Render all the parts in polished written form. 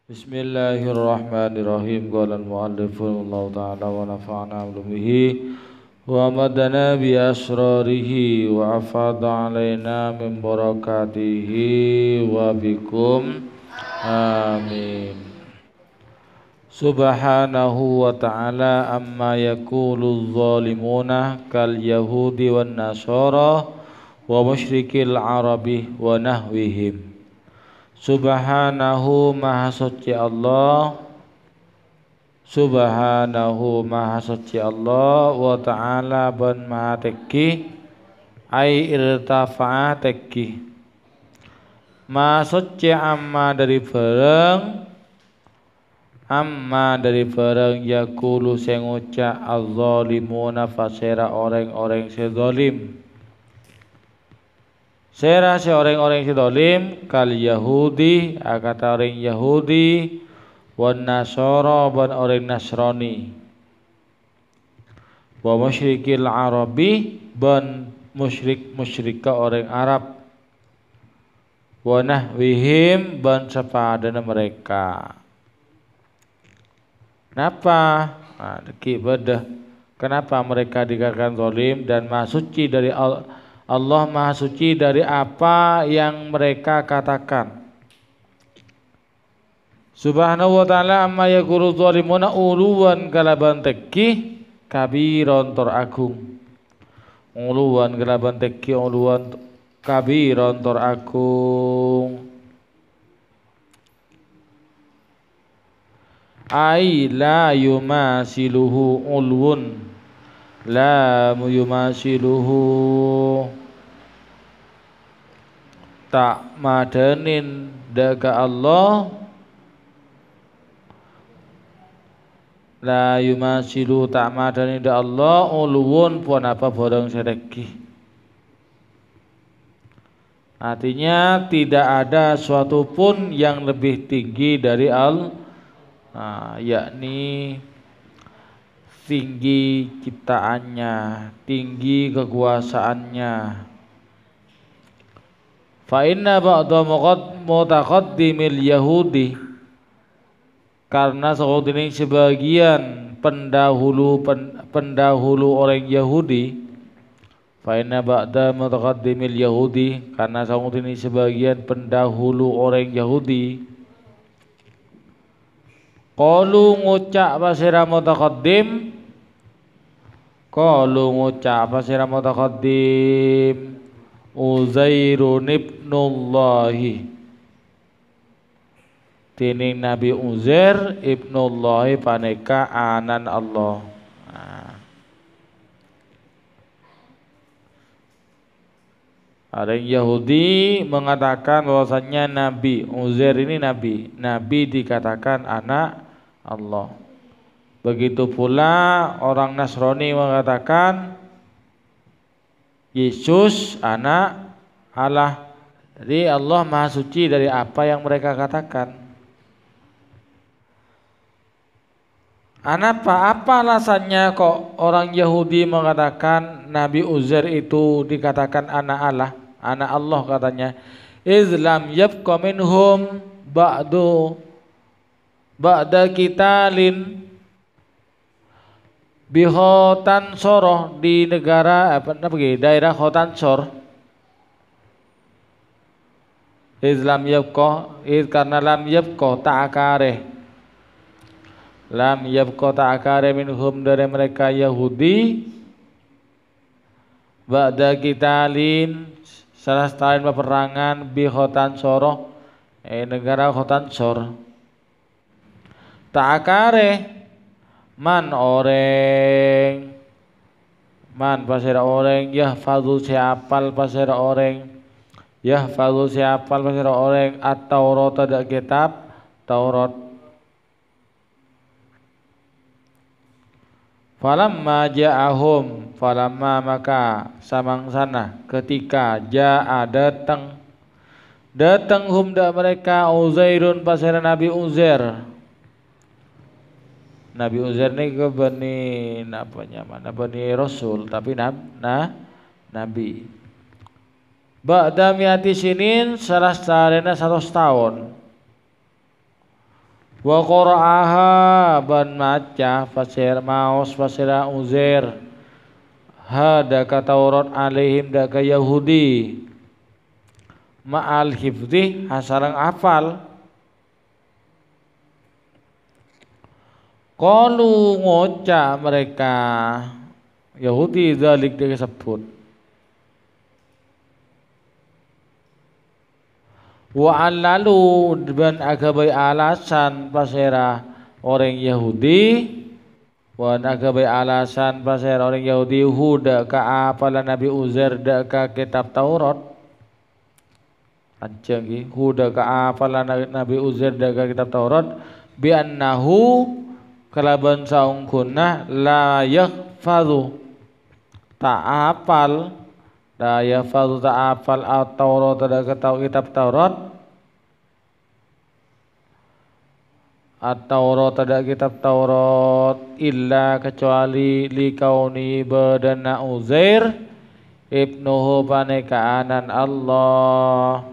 Bismillahirrahmanirrahim. Qala al-mu'allif rahimahullahu ta'ala wa nafa'ana bihi wa madana bi asrarihi wa afada alaina min barakatihi wa bikum amin. Subhanahu wa ta'ala amma yaqulu zalimuna kal yahudi wan nasara wa musyrikil arabi wa nahwihim. Subhanahu maha suci Allah, Subhanahu maha suci Allah, wa ta'ala ban maha tinggi, ai irtafa'a tinggi. Maha suci amma dari barang yaqulu sing ngucap az-zalimuna fasira orang-orang sezalim. Sera orang-orang sedolim kal Yahudi kata orang Yahudi wan Nasara ban orang Nasrani wa musyrikil Arabi ban musyrika orang Arab wa nahwihim ban sepadana mereka. Kenapa mereka dikatakan zalim dan maha suci dari Allah maha suci dari apa yang mereka katakan. Subhanahu wa ta'ala amma yaqulu zalimuna uluwan kalaban teki kabiron tor agung. Uluwan kalaban teki uluwan kabiron tor agung. Ai la yumasiluhu ulwun la yumasiluhu tak madanin daga Allah la yumasilu tak madanin da Allah ulwun pun apa barang sedeki. Artinya tidak ada suatu pun yang lebih tinggi dari Allah, yakni tinggi ciptaannya, tinggi kekuasaannya. Fa inna ba'da mutaqaddimil yahudi, karena sebagian pendahulu orang Yahudi. Fa inna ba'da mutaqaddimil yahudi, karena sebagian pendahulu orang Yahudi. Qalu ngucap pasira mutaqaddim, qalu ngucap pasira mutaqaddim Uzairun ibnullahi, tining Nabi Uzair ibnullahi paneka anan Allah. Ada yang Yahudi mengatakan bahwasanya Nabi Uzair ini Nabi dikatakan anak Allah. Begitu pula orang Nasrani mengatakan Yesus anak Allah. Jadi Allah maha suci dari apa yang mereka katakan. Apa alasannya kok orang Yahudi mengatakan Nabi Uzair itu dikatakan anak Allah? Anak Allah katanya. Islam yabqa minhum ba'da kitalin bi Khotan Soroh, di negara daerah Khotan Sor. Islam yabqa karena lam yabqa ta'akare minhum dari mereka Yahudi ba'da kitalin salah satu peperangan bi Khotan Soroh negara Khotan Sor. Ta'akare man pasira orang yahfazu siapal pasira orang at-Taurat ada kitab Taurat. Falamma maka samangsana ketika datang humda mereka Uzairun pasira Nabi Uzair. Nabi Uzair ini ke Bani Rasul, tapi Nabi. Ba'da mi'ati sinin salah sarena 100 tahun. Wa qara'aha ban maca fasir maos fasira Uzair hada ka Taurat alaihim da ka Yahudi ma'al hifdhi hasarang hafal. Qalu ngoca mereka Yahudi zalik disebut. Wa alalu dan agabai alasan pasera orang Yahudi wa agabai alasan pasera orang Yahudi huda ka apala Nabi Uzair da ka kitab Taurat anceng gi huda ka apala Nabi Uzair da ka kitab Taurat bi annahu kalaban saungkunna la yahfazu ta'apal la yahfazu ta'apal at-Taurat da ka kitab Taurat at-Taurat ada kitab Taurat illa kecuali likauni badana Uzair ibnuhu panekaanan Allah.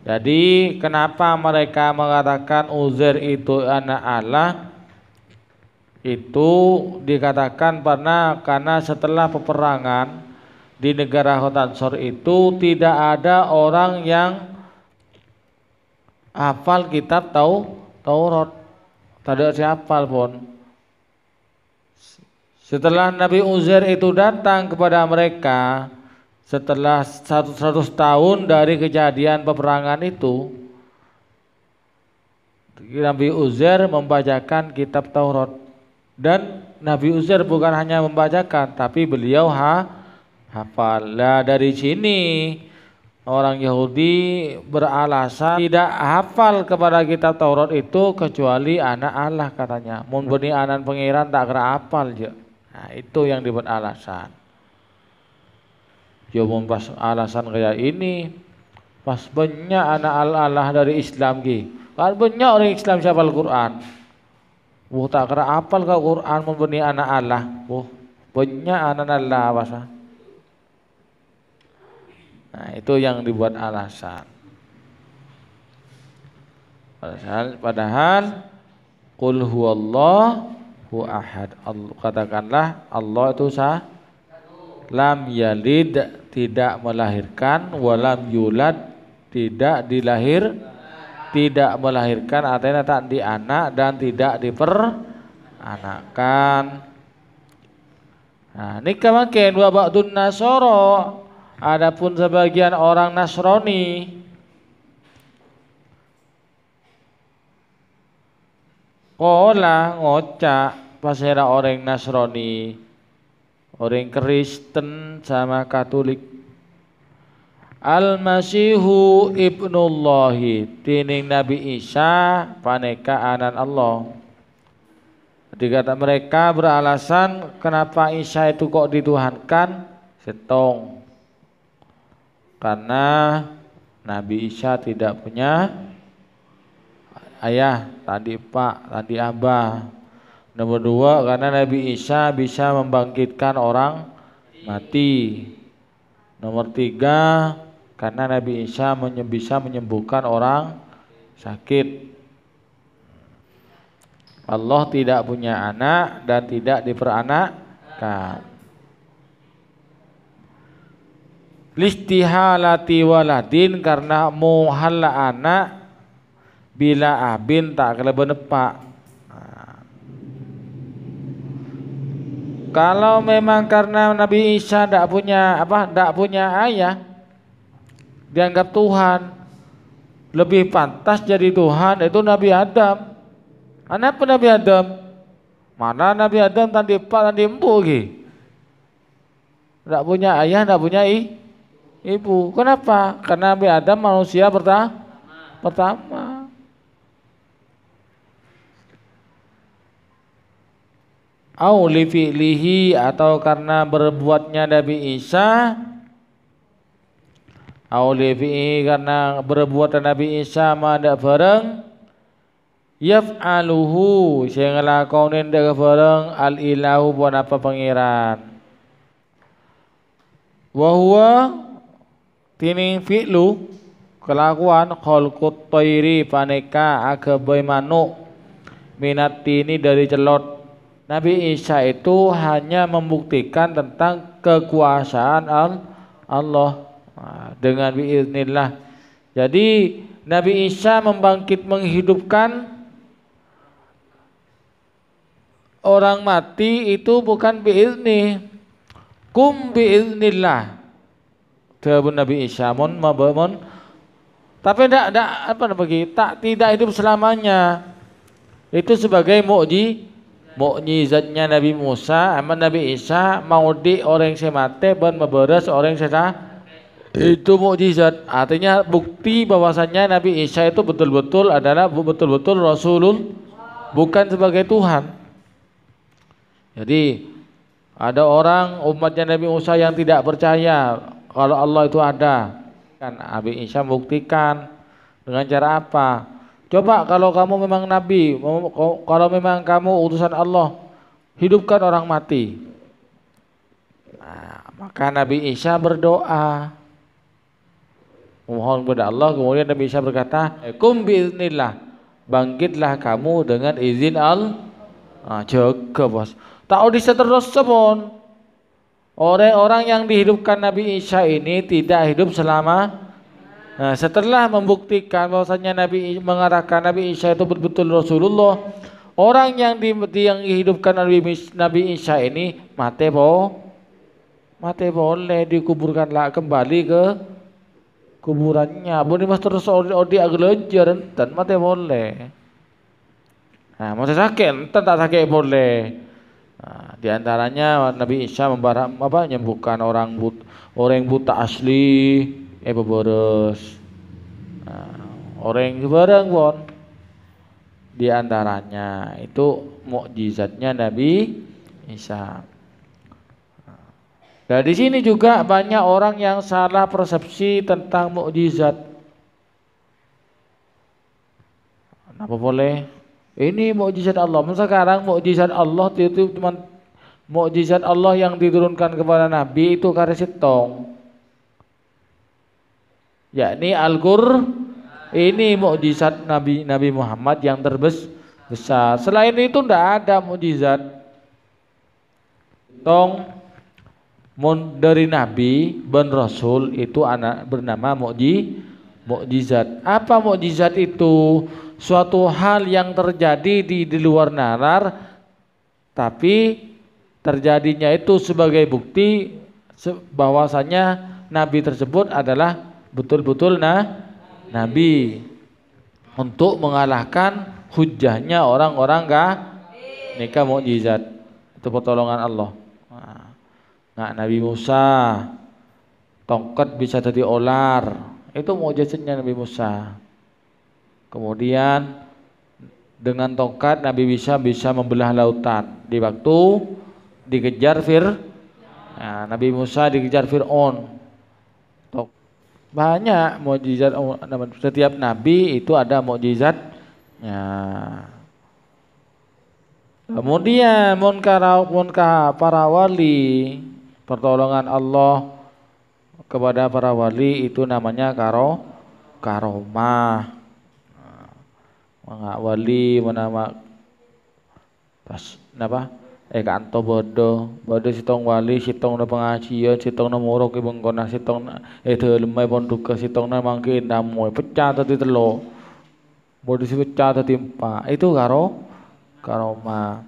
Jadi kenapa mereka mengatakan Uzair itu anak Allah? Itu dikatakan karena setelah peperangan di negara Khatansor itu tidak ada orang yang hafal kitab Taurat, tidak siapa pun. Setelah Nabi Uzair itu datang kepada mereka, setelah 100 tahun dari kejadian peperangan itu, Nabi Uzair membacakan kitab Taurat. Dan Nabi Uzair bukan hanya membacakan, tapi beliau hafal. Lah dari sini orang Yahudi beralasan tidak hafal kepada kitab Taurat itu kecuali anak Allah katanya. Mun benih anak pangeran tak kira hafal je. Nah, itu yang dibuat alasan. Ya mun pas alasan kayak ini, pas banyak anak Allah dari Islam ki. Kan banyak orang Islam siapa Al-Qur'an. Tak kira hafal ke Quran mun benih anak Allah. Banyak anak Allah bahasa. Nah, itu yang dibuat alasan. Padahal qul huwallahu ahad. Katakanlah Allah itu lam yalid tidak melahirkan, walam yulad tidak melahirkan, artinya tak dianak dan tidak diperanakkan. Nah, nikah makin wa ba'dun nasoro. Adapun sebagian orang Nasrani kola ngoca pasera orang Nasrani, orang Kristen sama Katolik, Al-Masihu ibnullahi tining Nabi Isa paneka anan Allah. Dikata mereka beralasan kenapa Isa itu kok dituhankan setong. Karena Nabi Isa tidak punya ayah, tadi pak, tadi abah. Nomor 2 karena Nabi Isa bisa membangkitkan orang mati. Nomor 3 karena Nabi Isa bisa menyembuhkan orang sakit. Allah tidak punya anak dan tidak diperanakkan. Listihalati waladin karena muhalla anak bila abin tak kelebihan pak. Kalau memang karena Nabi Isa tidak punya ayah, dianggap Tuhan, lebih pantas jadi Tuhan itu Nabi Adam. Kenapa Nabi Adam? Mana Nabi Adam tadi pak tadi empu lagi. Tidak punya ayah, tidak punya ibu. Kenapa? Karena Nabi Adam manusia pertama. Au li fi'lihi atau karena berbuatnya Nabi Isa. Au li fi'lihi karena berbuat Nabi Isa madak bareng. Yaf'aluhu sing ngelakonin dek bareng al ilahu buat apa pangeran. Wa huwa tining fi'lu kelakuan khalqut thairi paneka agabai manuk minati ini dari celot. Nabi Isa itu hanya membuktikan tentang kekuasaan Allah dengan biiznillah. Jadi Nabi Isa menghidupkan orang mati itu bukan biizni, kum biiznillah. Dawuh Nabi Isa tapi tidak hidup selamanya. Itu sebagai mukjizatnya Nabi Musa, Nabi Isa mau di orang semate ban memberes orang sesa. Itu mukjizat, artinya bukti bahwasannya Nabi Isa itu betul-betul adalah betul-betul Rasulullah, bukan sebagai Tuhan. Jadi ada orang umatnya Nabi Musa yang tidak percaya kalau Allah itu ada. Kan Nabi Isa buktikan dengan cara apa? Coba kalau kamu memang nabi, kalau memang kamu utusan Allah, hidupkan orang mati. Nah, maka Nabi Isa berdoa mohon kepada Allah, kemudian Nabi Isa berkata, "Kum biiznillah." Bangkitlah kamu dengan izin Allah. Jaga bos. Tak bisa terus sepon. Orang-orang yang dihidupkan Nabi Isa ini tidak hidup selama. Nah, setelah membuktikan bahwasanya mengarahkan Nabi Isa itu betul-betul Rasulullah, orang yang dihidupkan Nabi Isa ini mati boleh dikuburkanlah kembali ke kuburannya. Boleh mas terus odi aglejar dan mati boleh. Nah, masih sakit, tak sakit boleh. Nah, di antaranya Nabi Isa menyembuhkan orang buta asli, beberes. Nah, orang bareng pun. Di antaranya itu mukjizatnya Nabi Isa. Nah, di sini juga banyak orang yang salah persepsi tentang mukjizat. Kenapa boleh? Ini mukjizat Allah. Sekarang mukjizat Allah itu cuma mukjizat Allah yang diturunkan kepada Nabi itu karya sitong. Yakni Al-Qur'an. Ini mukjizat Nabi Muhammad yang terbesar. Selain itu tidak ada mukjizat. Dari Nabi dan Rasul itu anak bernama mukjizat. Apa mukjizat itu? Suatu hal yang terjadi di luar nalar, tapi terjadinya itu sebagai bukti bahwasanya Nabi tersebut adalah betul-betul Nabi, untuk mengalahkan hujahnya orang-orang nikah mukjizat. Itu pertolongan Allah. Nah, Nabi Musa tongkat bisa jadi ular, itu mukjizatnya Nabi Musa. Kemudian dengan tongkat Nabi bisa membelah lautan di waktu dikejar nah, Nabi Musa dikejar Fir'aun. Banyak mukjizat setiap nabi itu ada mukjizatnya. Kemudian para wali, pertolongan Allah kepada para wali itu namanya karomah. Mga wali menama pas napa kanto bodo sitong wali sitong na pengajian sitong na murok ibang kona sitong na lemay ponduka sitong na mangkin damoy pecah tadi telo bodo si pecah tadi empat itu karomah.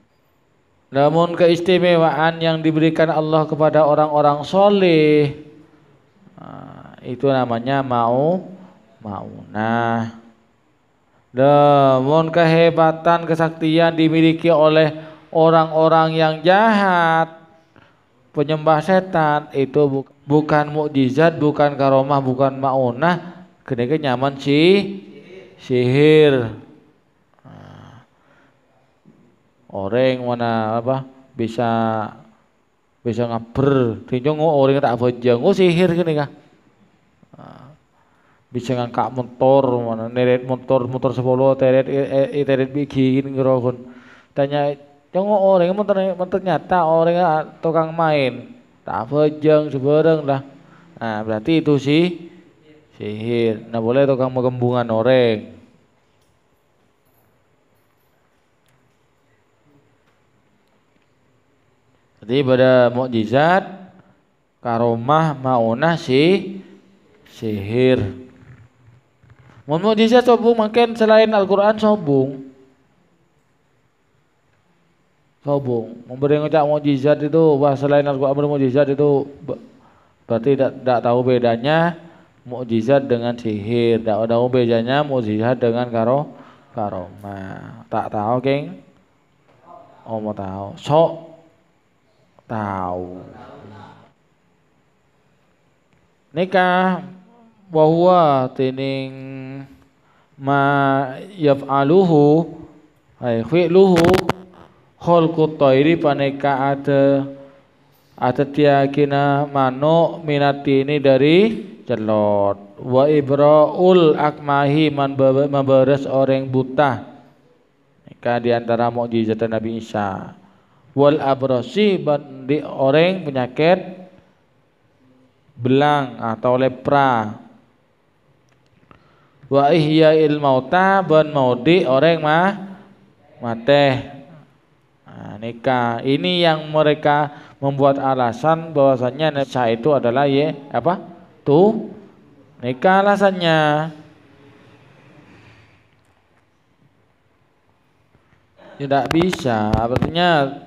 Namun keistimewaan yang diberikan Allah kepada orang-orang soleh itu namanya maunah. Namun kehebatan kesaktian dimiliki oleh orang-orang yang jahat, penyembah setan, itu bukan mukjizat, bukan karomah, bukan maunah, ketika nyaman sihir. Orang mana bisa ngaber, tinjau orang tak bajang, sihir gini kah? Bisa ngangkat motor, mana neret motor 10 teret bikin ngerokon. Tanya, jangan orang ternyata orang tukang main, tak bajang sebarang lah. Nah berarti itu sihir. Nah boleh tukang menggembungan orang. Jadi pada mukjizat karomah maunah sihir. Mun mukjizat sobung makin selain Al-Qur'an sobung. Memberi ngucap mukjizat itu selain Al-Qur'an bermukjizat itu berarti tidak tahu bedanya mukjizat dengan sihir, tidak tahu bedanya mukjizat dengan karomah. Tak tahu, King? Oh, mau tahu. Sok tahu. Nikah bahwa tining ma yaf'aluhu ay fi'luhu khalqut thairi paneka ada tiakina manuk minati ini dari celot wa ibraul akmahi memberes orang buta. Nikah diantara mukjizat Nabi Isa wal abrasi di orang penyakit belang atau lepra wa ihya'il mauta ban maudi orang mateh. Nah, nikah ini yang mereka membuat alasan bahwasanya nikah itu adalah nikah alasannya tidak bisa, artinya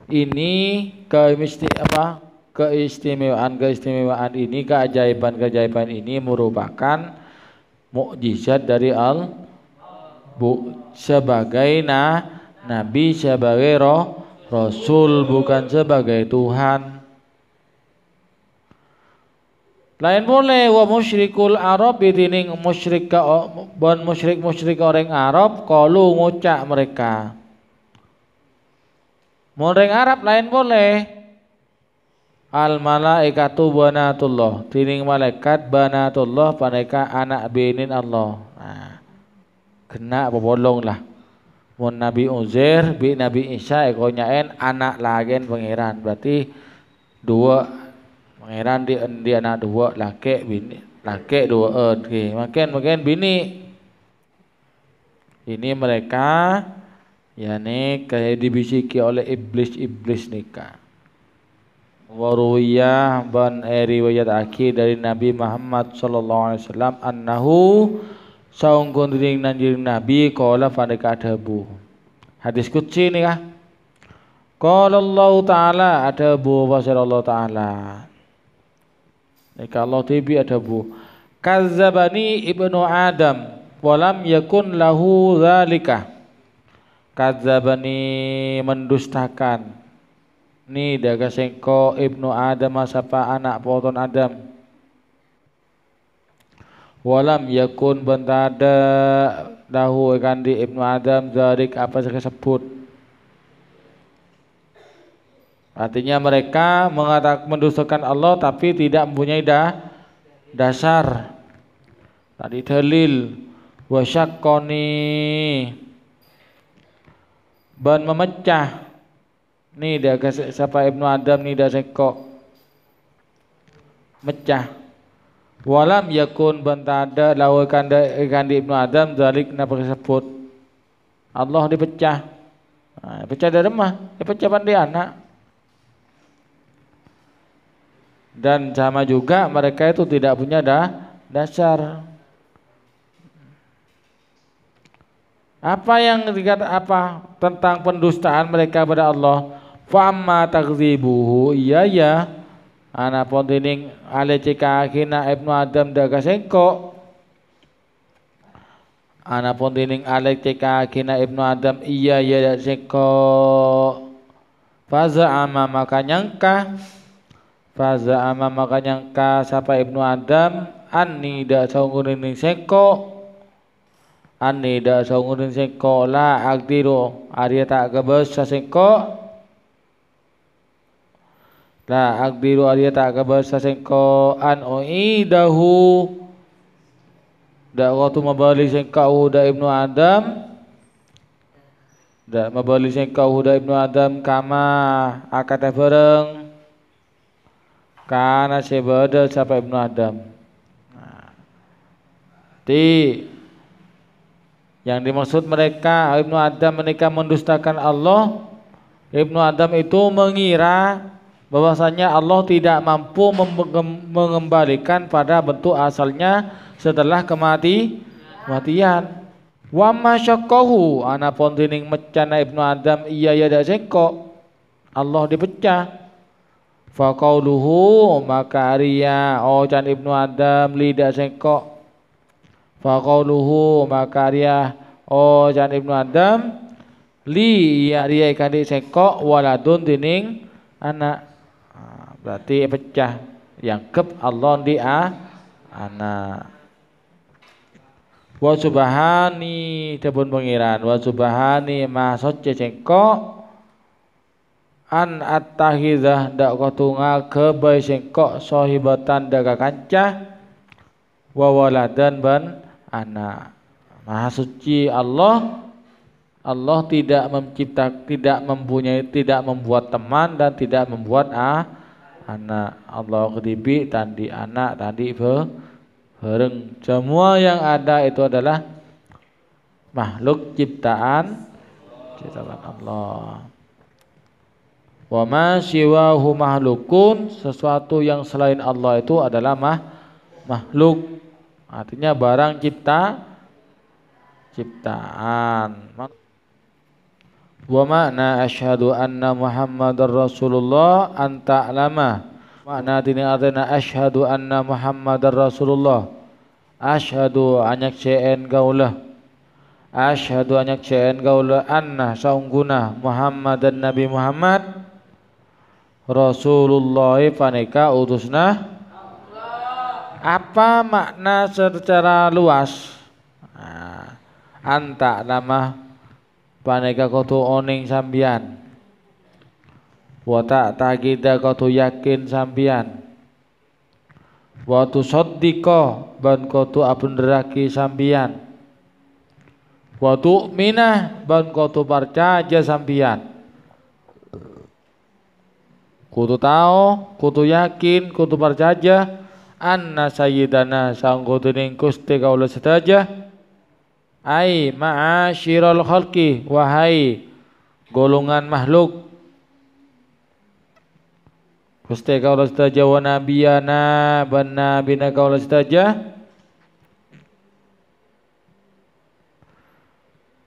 ini keistimewaan ini, keajaiban ini merupakan mukjizat dari sebagai nabi, sebagai rasul, bukan sebagai Tuhan. Lain boleh wa musyrikul Arab bitining musyrik orang Arab qalu ngucap mereka. Orang Arab lain boleh al malaikatu banatullah, tining malaikat banatullah paneka anak binin Allah. Nah, kena bobolong lah. Mun Nabi Uzair bi Nabi Isa eko nyaen anak lagen pangeran, berarti dua pangeran di anak dua laki bini, laki dua okay. Makin bini. Ini mereka yakni kayak dibisiki oleh iblis nikah. Waruwiyah ban riwayat akhir dari Nabi Muhammad sallallahu alaihi wasallam annahu saungkun ding nanjing Nabi qala fadaka adabu. Hadis qudsi nih kah? Qala Allah taala adabu wa Allah taala. Nika Allah tibi adabu. Kazzabani ibnu Adam walam yakun lahu zalika. Kazzabani mendustakan. Ni daga sengko ibnu Adam sapa anak poton Adam. Walam yakun bentada lahu kandi ibnu Adam zarik apa tersebut. Artinya mereka mendustakan Allah tapi tidak mempunyai dasar. Tadi dalil wasyaqqani ban memecah. Ni dia siapa ibnu Adam ni dah sekok mecah. Walam yakun bentada lawakan kandi ibnu Adam zalik napa tersebut. Allah dipecah. Nah, pecah dari rumah, pecah pandai anak. Dan sama juga mereka itu tidak punya dasar. Apa yang dikata apa tentang pendustaan mereka pada Allah? Fa amma takdzibuhu iya ana pontining ale cekakina ibnu Adam daga sengko. Ana pontining ale cekakina ibnu Adam iya sengko. Faza ama maka nyangka siapa ibnu Adam anni da saunguning sengko. Anni da saunguning sengko la agdiru arya tak kebes sengko. La agdiru arya tak kebes sengko an uidahu da waktu mabali sengko da ibnu Adam. Da mabali sengko da ibnu Adam kama akata bareng karena sebeda siapa ibnu Adam. Nah, yang dimaksud mereka ibnu Adam mereka mendustakan Allah Ibnu Adam itu mengira bahwasanya Allah tidak mampu mengembalikan pada bentuk asalnya setelah kematian. Wa masyaqahu anapun dening mecana Ibnu Adam iya ya dak sengko Allah dipecah. Fa qauluhu maka arya ocan Ibnu Adam lidak sengko. Fa qauluhu maka arya ocan Ibnu Adam li ya riya kanthi sengko waladun dening anak. Berarti pecah yang kep Allah di anak. Wa subhani tebun pengiran wa subhani ma soce sengko an attahidzah dak kotunga kebai sengko sahibatan daga kancah wa waladan ban anak. Maha suci Allah tidak mencipta, tidak mempunyai, tidak membuat teman dan tidak membuat anak. Allah kedibi tandi anak tandi bareng. Semua yang ada itu adalah makhluk ciptaan Allah. Wa ma siwahu mahlukun, sesuatu yang selain Allah itu adalah makhluk. Artinya barang ciptaan. Wa makna asyhadu anna Muhammadar Rasulullah anta alama. Makna dini artinya asyhadu anna Muhammadar Rasulullah. Asyhadu anyak ceen gaulah. Asyhadu anyak ceen gaulah anna saungguna Muhammadan Nabi Muhammad Rasulullah paneka utusna. Apa makna secara luas? Anta nama paneka kotu oning sambian. Wa tak tagida kotu yakin sambian. Wa tu soddiko ban kotu abunderaki sambian. Wa tu minah ban kotu percaya sambian. Kutu tahu, kutu yakin, kutu percaya anna sayyidana sanggotuning Gusti kaula sedaya ai ma'asyiral khalqi wahai golongan makhluk Gusti kaula sedaya wa nabiyana ban nabina kaula sedaya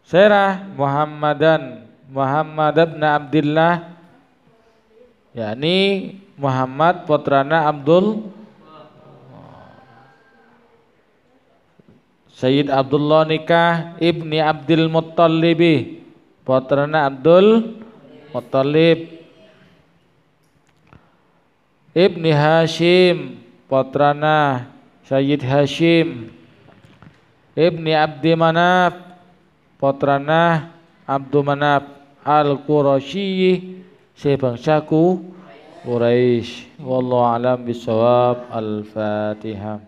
Serah Muhammad bin Abdillah yakni Muhammad putrana Abdul Sayyid Abdullah nikah ibni Abdul Muttalibi putrana Abdul Muttalib ibni Hashim putrana Sayyid Hashim ibni Abdi Manaf putrana Abdul Manaf al-Qurasyi sebangsaku Quraisy. Wallahu alam bisawab. Al-Fatihah.